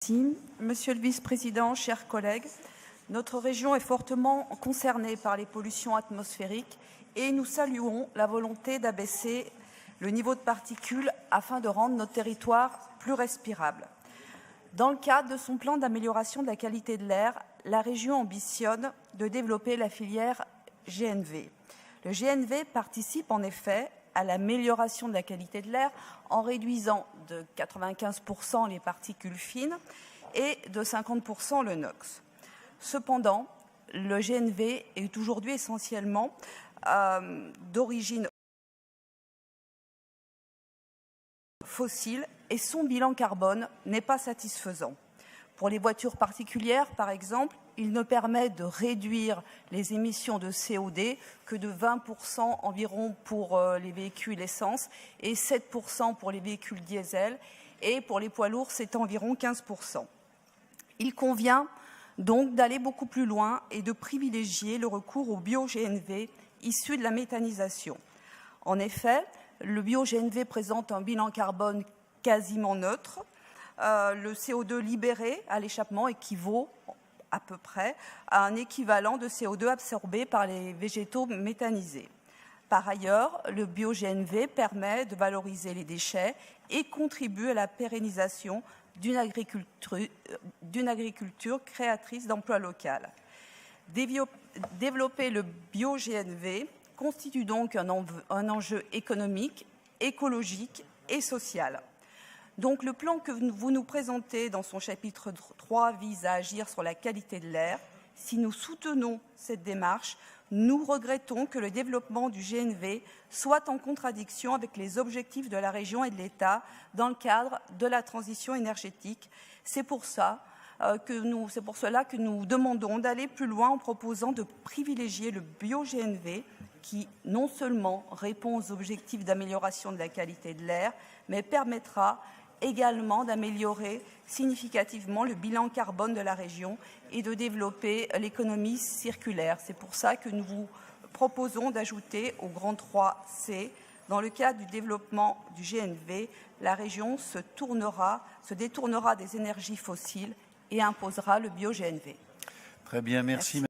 Merci. Monsieur le vice-président, chers collègues, notre région est fortement concernée par les pollutions atmosphériques et nous saluons la volonté d'abaisser le niveau de particules afin de rendre notre territoire plus respirable. Dans le cadre de son plan d'amélioration de la qualité de l'air, la région ambitionne de développer la filière GNV. Le GNV participe en effet à l'amélioration de la qualité de l'air en réduisant de 95% les particules fines et de 50% le NOx. Cependant, le GNV est aujourd'hui essentiellement d'origine fossile et son bilan carbone n'est pas satisfaisant. Pour les voitures particulières, par exemple, il ne permet de réduire les émissions de CO2 que de 20% environ pour les véhicules essence et 7% pour les véhicules diesel. Et pour les poids lourds, c'est environ 15%. Il convient donc d'aller beaucoup plus loin et de privilégier le recours au bio-GNV issu de la méthanisation. En effet, le bio-GNV présente un bilan carbone quasiment neutre. Le CO2 libéré à l'échappement équivaut à peu près à un équivalent de CO2 absorbé par les végétaux méthanisés. Par ailleurs, le bio-GNV permet de valoriser les déchets et contribue à la pérennisation d'une agriculture créatrice d'emplois locaux. Développer le bio-GNV constitue donc un enjeu économique, écologique et social. Donc le plan que vous nous présentez dans son chapitre 3 vise à agir sur la qualité de l'air. Si nous soutenons cette démarche, nous regrettons que le développement du GNV soit en contradiction avec les objectifs de la région et de l'État dans le cadre de la transition énergétique. C'est pour cela que nous demandons d'aller plus loin en proposant de privilégier le bio-GNV qui non seulement répond aux objectifs d'amélioration de la qualité de l'air, mais permettra également d'améliorer significativement le bilan carbone de la région et de développer l'économie circulaire. C'est pour ça que nous vous proposons d'ajouter au grand 3C, dans le cadre du développement du GNV, la région se détournera des énergies fossiles et imposera le bio-GNV. Très bien, merci.